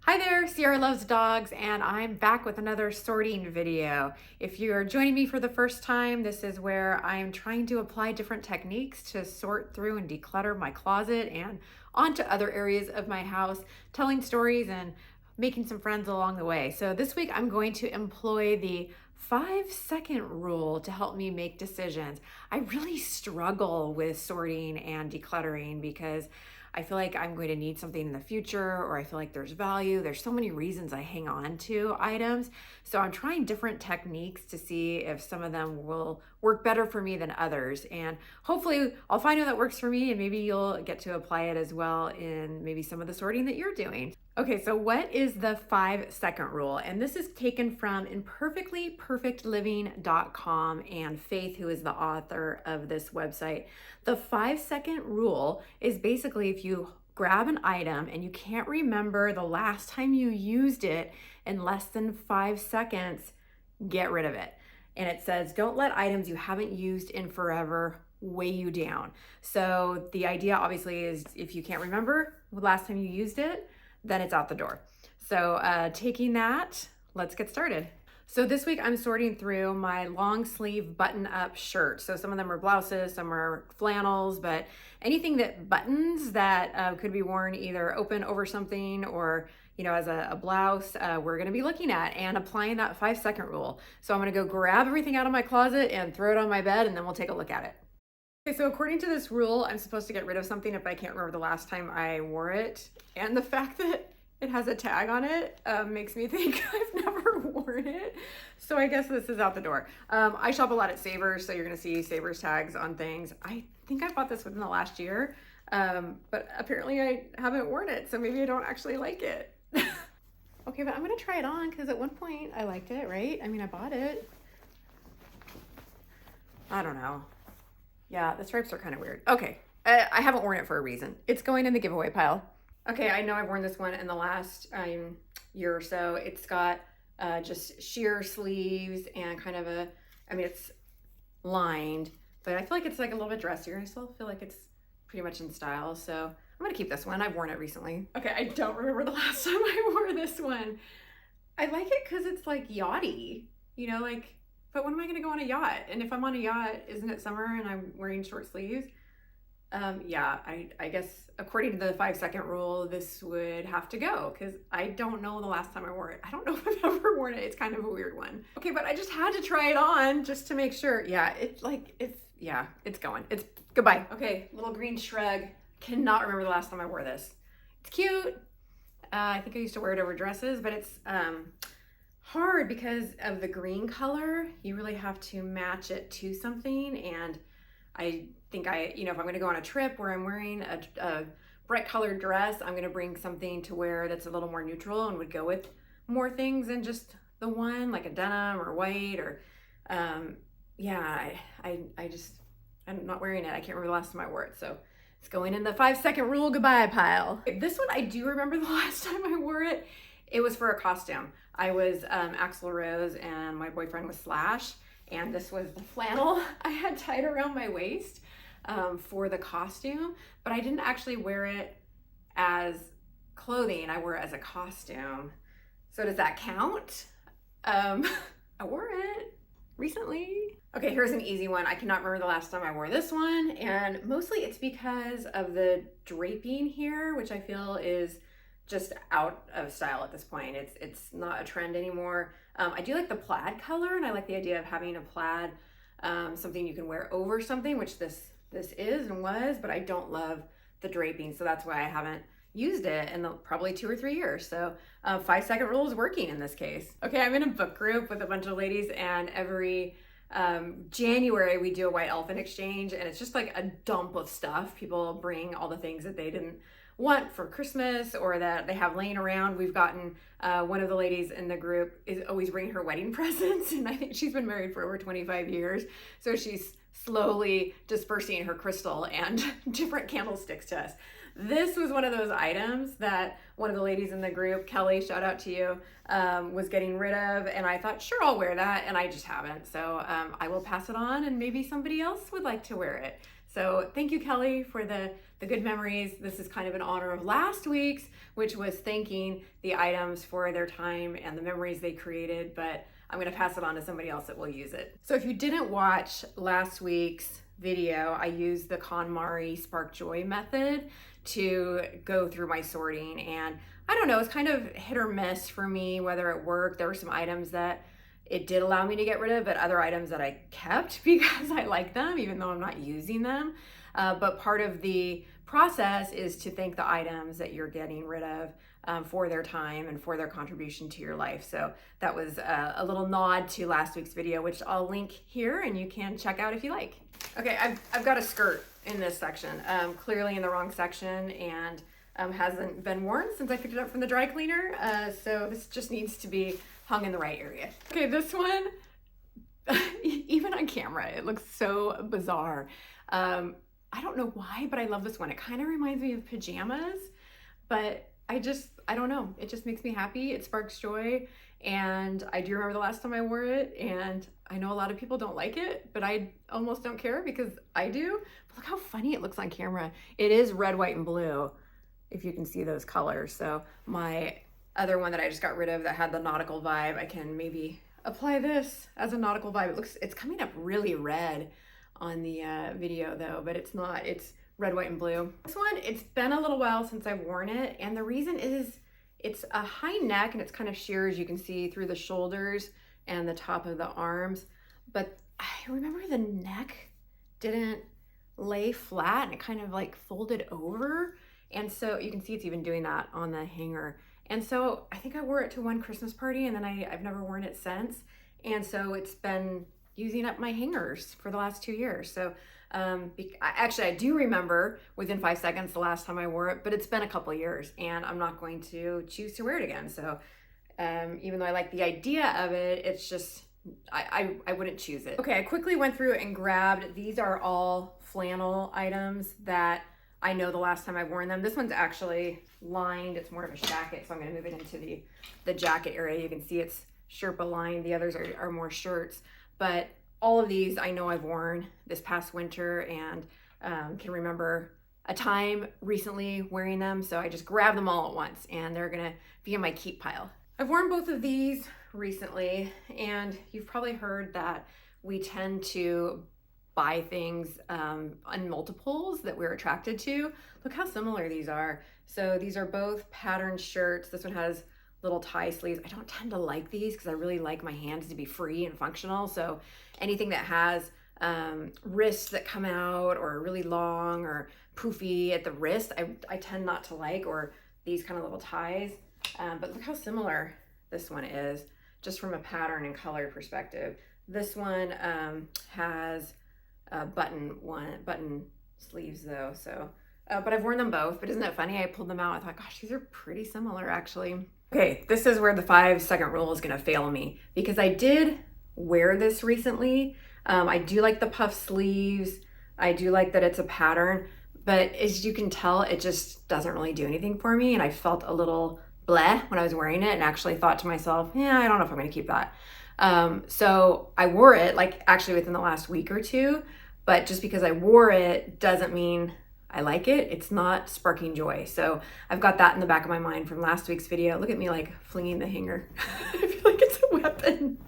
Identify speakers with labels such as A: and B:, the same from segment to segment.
A: Hi there, Sierra loves dogs, and I'm back with another sorting video. If you're joining me for the first time, this is where I'm trying to apply different techniques to sort through and declutter my closet and onto other areas of my house, telling stories and making some friends along the way. So this week I'm going to employ the 5-second rule to help me make decisions. I really struggle with sorting and decluttering because I feel like I'm going to need something in the future, or I feel like there's value. There's so many reasons I hang on to items. So I'm trying different techniques to see if some of them will work better for me than others. And hopefully I'll find one that works for me, and maybe you'll get to apply it as well in maybe some of the sorting that you're doing. Okay, so what is the 5-second rule? And this is taken from imperfectlyperfectliving.com and Faith, who is the author of this website. The 5-second rule is basically if you grab an item and you can't remember the last time you used it in less than 5 seconds, get rid of it. And it says, don't let items you haven't used in forever weigh you down. So the idea obviously is if you can't remember the last time you used it, then it's out the door. So taking that, let's get started. So this week I'm sorting through my long sleeve button up shirts. So some of them are blouses, some are flannels, but anything that buttons that could be worn either open over something or as a blouse, we're gonna be looking at and applying that 5-second rule. So I'm gonna go grab everything out of my closet and throw it on my bed, and then we'll take a look at it. Okay, so according to this rule, I'm supposed to get rid of something if I can't remember the last time I wore it. And the fact that it has a tag on it makes me think I've never worn it. So I guess this is out the door. I shop a lot at Savers, so you're gonna see Savers tags on things. I think I bought this within the last year, but apparently I haven't worn it, so maybe I don't actually like it. Okay, but I'm gonna try it on because at one point I liked it, right? I mean, I bought it. I don't know. Yeah, the stripes are kind of weird. Okay, I haven't worn it for a reason. It's going in the giveaway pile. Okay, I know I've worn this one in the last year or so. It's got just sheer sleeves and kind of it's lined, but I feel like it's like a little bit dressier. I still feel like it's pretty much in style, so I'm gonna keep this one. I've worn it recently. Okay, I don't remember the last time I wore this one. I like it because it's like yachty, but when am I going to go on a yacht? And if I'm on a yacht, isn't it summer and I'm wearing short sleeves? Yeah, I guess according to the 5-second rule, this would have to go because I don't know the last time I wore it. I don't know if I've ever worn it. It's kind of a weird one. Okay, but I just had to try it on just to make sure. Yeah, it's going. It's goodbye. Okay, little green shrug. Cannot remember the last time I wore this. It's cute. I think I used to wear it over dresses, but it's hard because of the green color. You really have to match it to something, and I think if I'm going to go on a trip where I'm wearing a bright colored dress, I'm going to bring something to wear that's a little more neutral and would go with more things than just the one, like a denim or white or I'm not wearing it. I can't remember the last time I wore it, so it's going in the 5-second rule goodbye pile. This one I do remember the last time I wore it. It was for a costume. I was Axl Rose and my boyfriend was Slash, and this was the flannel I had tied around my waist for the costume, but I didn't actually wear it as clothing. I wore it as a costume. So does that count? I wore it recently. Okay, here's an easy one. I cannot remember the last time I wore this one, and mostly it's because of the draping here, which I feel is just out of style at this point. It's not a trend anymore. I do like the plaid color, and I like the idea of having a plaid, something you can wear over something, which this is and was, but I don't love the draping, so that's why I haven't used it in probably 2 or 3 years. So 5-second rule is working in this case. Okay, I'm in a book group with a bunch of ladies, and every January we do a white elephant exchange, and it's just like a dump of stuff. People bring all the things that they didn't want for Christmas or that they have laying around. We've gotten one of the ladies in the group is always bringing her wedding presents, and I think she's been married for over 25 years, so she's slowly dispersing her crystal and different candlesticks to us. This was one of those items that one of the ladies in the group, Kelly, shout out to you, was getting rid of, and I thought, sure, I'll wear that, and I just haven't. So I will pass it on, and maybe somebody else would like to wear it. So thank you, Kelly, for the good memories. This is kind of in honor of last week's, which was thanking the items for their time and the memories they created, but I'm gonna pass it on to somebody else that will use it. So if you didn't watch last week's video, I used the KonMari Spark Joy method to go through my sorting, and I don't know, it's kind of hit or miss for me whether it worked. There were some items that it did allow me to get rid of, but other items that I kept because I like them, even though I'm not using them. But part of the process is to thank the items that you're getting rid of for their time and for their contribution to your life. So that was a little nod to last week's video, which I'll link here and you can check out if you like. Okay, I've got a skirt in this section, clearly in the wrong section, and hasn't been worn since I picked it up from the dry cleaner. So this just needs to be hung in the right area. Okay, this one, even on camera, it looks so bizarre. I don't know why, but I love this one. It kind of reminds me of pajamas, but I don't know. It just makes me happy. It sparks joy. And I do remember the last time I wore it, and I know a lot of people don't like it, but I almost don't care because I do. But look how funny it looks on camera. It is red, white, and blue, if you can see those colors. So my other one that I just got rid of that had the nautical vibe, I can maybe apply this as a nautical vibe. It's coming up really red on the video though, but it's not. It's red, white, and blue. This one, it's been a little while since I've worn it, and the reason is it's a high neck and it's kind of sheer, as you can see, through the shoulders and the top of the arms. But I remember the neck didn't lay flat and it kind of like folded over. And so you can see it's even doing that on the hanger. And so I think I wore it to one Christmas party, and then I've never worn it since. And so it's been using up my hangers for the last 2 years. So actually, I do remember within 5 seconds the last time I wore it, but it's been a couple of years, and I'm not going to choose to wear it again. So even though I like the idea of it, it's just, I wouldn't choose it. Okay, I quickly went through and grabbed, these are all flannel items that I know the last time I've worn them. This one's actually lined. It's more of a jacket, so I'm gonna move it into the jacket area. You can see it's Sherpa lined. The others are more shirts. But all of these I know I've worn this past winter, and can remember a time recently wearing them. So I just grabbed them all at once, and they're gonna be in my keep pile. I've worn both of these recently, and you've probably heard that we tend to buy things on multiples that we're attracted to. Look how similar these are. So these are both patterned shirts. This one has little tie sleeves. I don't tend to like these because I really like my hands to be free and functional. So anything that has wrists that come out or really long or poofy at the wrist, I tend not to like, or these kind of little ties. But look how similar this one is, just from a pattern and color perspective. This one has button sleeves though. So, but I've worn them both. But isn't that funny? I pulled them out. I thought, gosh, these are pretty similar actually. Okay, this is where the 5-second rule is gonna fail me, because I did wear this recently. I do like the puff sleeves. I do like that it's a pattern, but as you can tell, it just doesn't really do anything for me. And I felt a little bleh when I was wearing it, and actually thought to myself, yeah, I don't know if I'm gonna keep that. So I wore it like actually within the last week or two, but just because I wore it doesn't mean I like it. It's not sparking joy. So I've got that in the back of my mind from last week's video. Look at me like flinging the hanger. I feel like it's a weapon.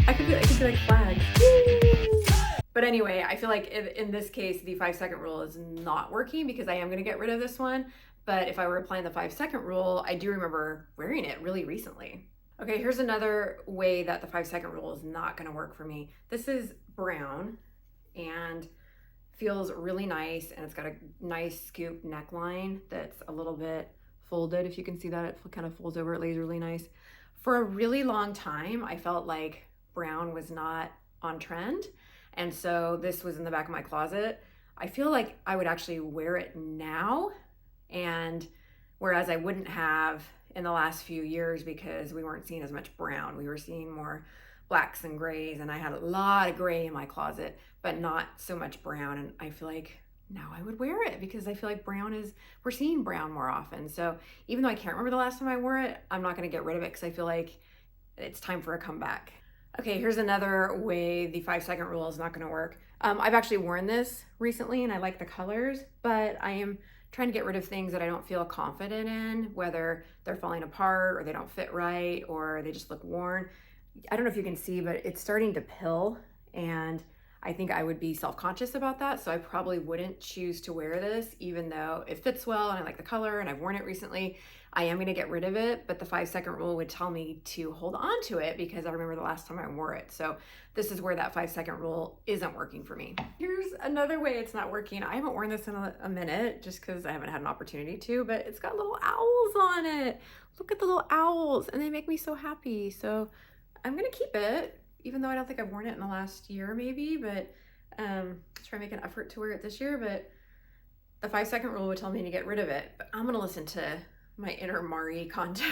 A: I could be like flags. But anyway, I feel like in this case, the 5-second rule is not working because I am gonna get rid of this one. But if I were applying the 5-second rule, I do remember wearing it really recently. Okay, here's another way that the 5-second rule is not gonna work for me. This is brown and feels really nice, and it's got a nice scoop neckline that's a little bit folded. If you can see that, it kind of folds over, it lays really nice. For a really long time, I felt like brown was not on trend, and so this was in the back of my closet. I feel like I would actually wear it now, and whereas I wouldn't have in the last few years because we weren't seeing as much brown. We were seeing more blacks and grays, and I had a lot of gray in my closet, but not so much brown. And I feel like now I would wear it because I feel like we're seeing brown more often. So even though I can't remember the last time I wore it, I'm not gonna get rid of it because I feel like it's time for a comeback. Okay, here's another way the 5-second rule is not gonna work. I've actually worn this recently and I like the colors, but I am trying to get rid of things that I don't feel confident in, whether they're falling apart or they don't fit right or they just look worn. I don't know if you can see, but it's starting to pill, and I think I would be self-conscious about that. So I probably wouldn't choose to wear this, even though it fits well and I like the color and I've worn it recently. I am gonna get rid of it, but the 5-second rule would tell me to hold on to it because I remember the last time I wore it. So this is where that 5-second rule isn't working for me. Here's another way it's not working. I haven't worn this in a minute just because I haven't had an opportunity to, but it's got little owls on it. Look at the little owls and they make me so happy. So I'm gonna keep it, even though I don't think I've worn it in the last year maybe, but try to make an effort to wear it this year. But the 5-second rule would tell me to get rid of it, but I'm gonna listen to my inner Marie Kondo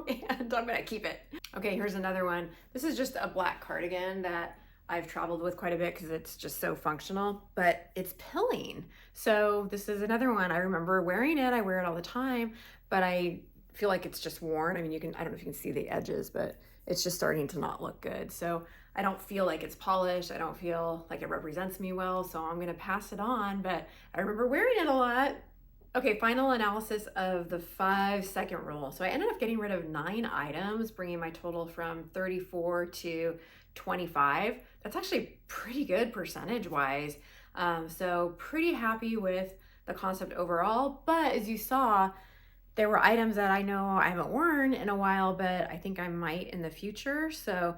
A: and I'm gonna keep it. Okay, here's another one. This is just a black cardigan that I've traveled with quite a bit because it's just so functional, but it's pilling. So this is another one. I remember wearing it. I wear it all the time, but I feel like it's just worn. I mean, I don't know if you can see the edges, but it's just starting to not look good. So I don't feel like it's polished. I don't feel like it represents me well. So I'm gonna pass it on, but I remember wearing it a lot. Okay, final analysis of the 5-second rule. So I ended up getting rid of 9 items, bringing my total from 34 to 25. That's actually pretty good percentage-wise. So pretty happy with the concept overall. But as you saw, there were items that I know I haven't worn in a while, but I think I might in the future. So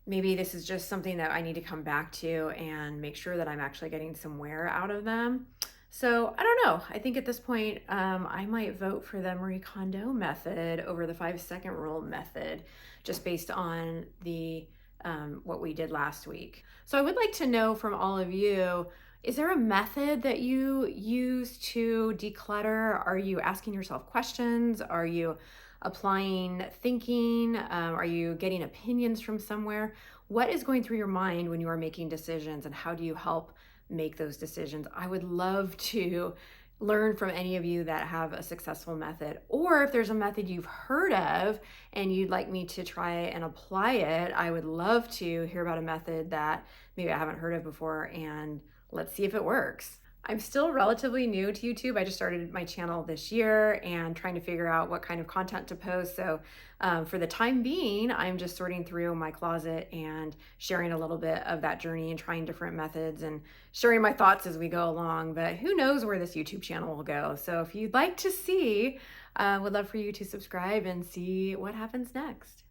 A: maybe this is just something that I need to come back to and make sure that I'm actually getting some wear out of them. So I don't know. I think at this point, I might vote for the Marie Kondo method over the 5-second rule method, just based on the what we did last week. So I would like to know from all of you, is there a method that you use to declutter? Are you asking yourself questions? Are you applying thinking? Are you getting opinions from somewhere? What is going through your mind when you are making decisions, and how do you help make those decisions? I would love to learn from any of you that have a successful method, or if there's a method you've heard of and you'd like me to try and apply it. I would love to hear about a method that maybe I haven't heard of before, and let's see if it works. I'm still relatively new to YouTube. I just started my channel this year and trying to figure out what kind of content to post. So for the time being, I'm just sorting through my closet and sharing a little bit of that journey and trying different methods and sharing my thoughts as we go along. But who knows where this YouTube channel will go. So if you'd like to see, would love for you to subscribe and see what happens next.